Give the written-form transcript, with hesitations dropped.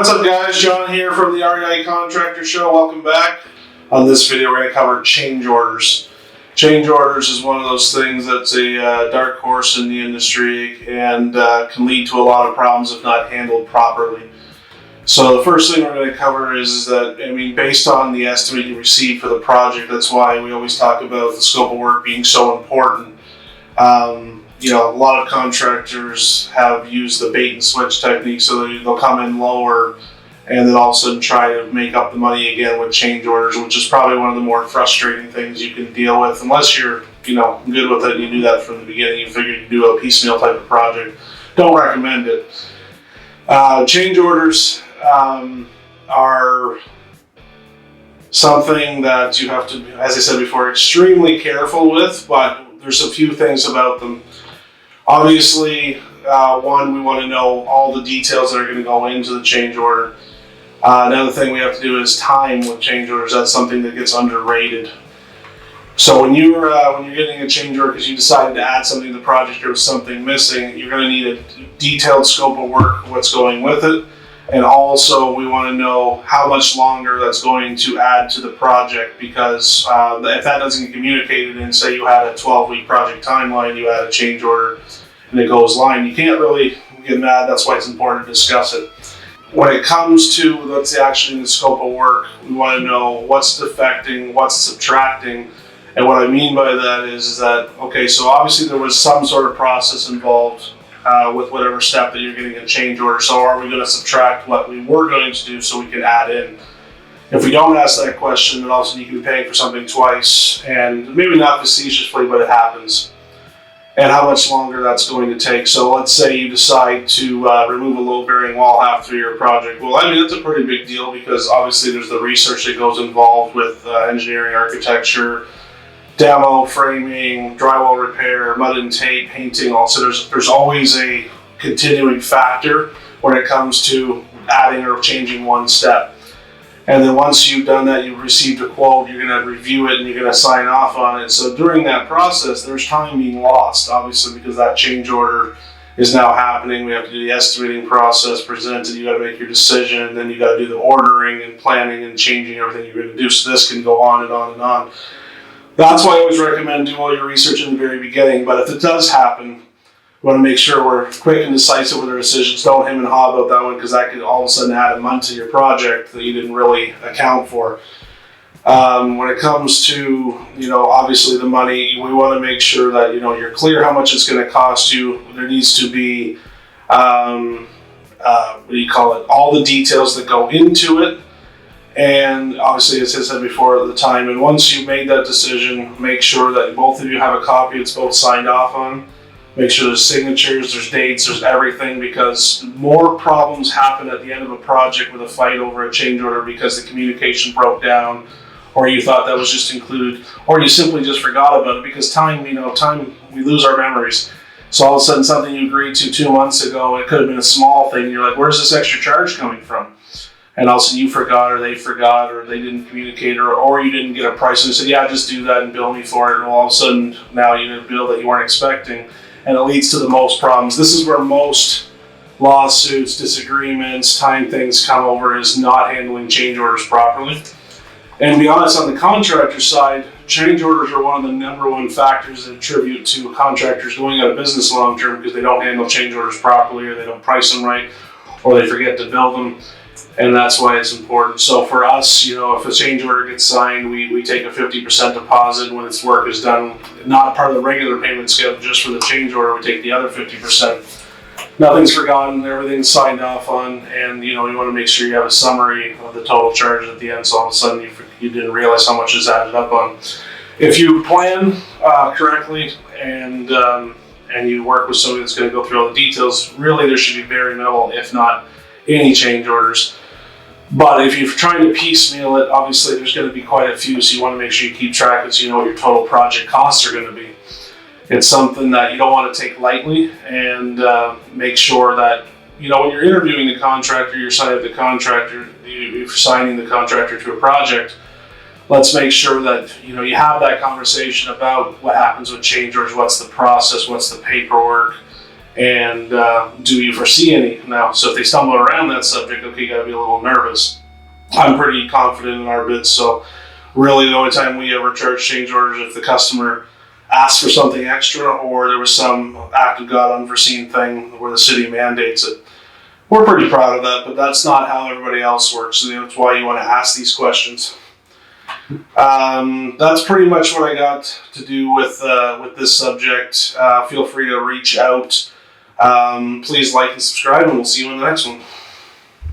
What's up guys, John here from the REI Contractor Show. Welcome back. On this video we're going to cover change orders. Change orders is one of those things that's a dark horse in the industry and can lead to a lot of problems if not handled properly. So the first thing we're going to cover is that, based on the estimate you receive for the project, that's why we always talk about the scope of work being so important. A lot of contractors have used the bait and switch technique, so they'll come in lower and then all of a sudden try to make up the money again with change orders, which is probably one of the more frustrating things you can deal with. Unless you're, good with it, you do that from the beginning, you figure you do a piecemeal type of project. Don't recommend it. Change orders are something that you have to, as I said before, extremely careful with, but there's a few things about them. Obviously, one, we want to know all the details that are going to go into the change order. Another thing we have to do is time with change orders. That's something that gets underrated. So when you're getting a change order because you decided to add something to the project, there was something missing, you're going to need a detailed scope of work, what's going with it. And also we want to know how much longer that's going to add to the project, because if that doesn't get communicated, and say you had a 12-week project timeline, you add a change order and it goes line, you can't really get mad. That's why it's important to discuss it. When it comes to, let's say, actually in the scope of work, we want to know what's defecting, what's subtracting. And what I mean by that is that, okay, so obviously there was some sort of process involved with whatever step that you're getting a change order. So are we going to subtract what we were going to do so we can add in? If we don't ask that question, then all of a sudden you can be paying for something twice, and maybe not facetiously, but it happens. And how much longer that's going to take. So let's say you decide to remove a load-bearing wall halfway your project. Well, that's a pretty big deal, because obviously there's the research that goes involved with engineering, architecture, demo, framing, drywall repair, mud and tape, painting. Also, there's always a continuing factor when it comes to adding or changing one step. And then once you've done that, you've received a quote, you're going to review it and you're going to sign off on it. So during that process, there's time being lost, obviously, because that change order is now happening. We have to do the estimating process, present it, you got to make your decision, and then you got to do the ordering and planning and changing everything you're going to do. So this can go on and on and on. That's why I always recommend do all your research in the very beginning. But if it does happen, we want to make sure we're quick and decisive with our decisions. Don't hem and haw about that one, because that could all of a sudden add a month to your project that you didn't really account for. When it comes to, obviously the money, we want to make sure that, you're clear how much it's going to cost you. There needs to be, all the details that go into it. And obviously, as I said before, at the time. And once you've made that decision, make sure that both of you have a copy it's both signed off on. Make sure there's signatures, there's dates, there's everything, because more problems happen at the end of a project with a fight over a change order because the communication broke down, or you thought that was just included, or you simply just forgot about it, because time, we lose our memories. So all of a sudden something you agreed to 2 months ago, it could have been a small thing, you're like, where's this extra charge coming from? And all of a sudden you forgot, or they forgot, or they didn't communicate, or you didn't get a price, and they said, yeah, just do that and bill me for it, and all of a sudden now you get a bill that you weren't expecting. And it leads to the most problems. This is where most lawsuits, disagreements, time things come over, is not handling change orders properly. And to be honest, on the contractor side, change orders are one of the number one factors that attribute to contractors going out of business long term, because they don't handle change orders properly, or they don't price them right, or they forget to bill them. And that's why it's important. So for us, if a change order gets signed, we take a 50% deposit when its work is done. Not part of the regular payment schedule, just for the change order, we take the other 50%. Nothing's forgotten, everything's signed off on, and you want to make sure you have a summary of the total charges at the end, so all of a sudden you didn't realize how much is added up on. If you plan correctly and you work with somebody that's going to go through all the details, really there should be very minimal, if not any, change orders. But if you're trying to piecemeal it, obviously there's going to be quite a few, so you want to make sure you keep track of it so you know what your total project costs are going to be. It's something that you don't want to take lightly, and make sure that, when you're interviewing the contractor, you're signing the contractor, you're signing the contractor to a project, let's make sure that, you have that conversation about what happens with change orders, what's the process, what's the paperwork, And do you foresee any? Now, so if they stumble around that subject, okay, you got to be a little nervous. I'm pretty confident in our bids, so really the only time we ever charge change orders if the customer asked for something extra or there was some act of God unforeseen thing where the city mandates it. We're pretty proud of that, but that's not how everybody else works. So that's why you want to ask these questions. That's pretty much what I got to do with this subject. Feel free to reach out. Please like and subscribe, and we'll see you in the next one.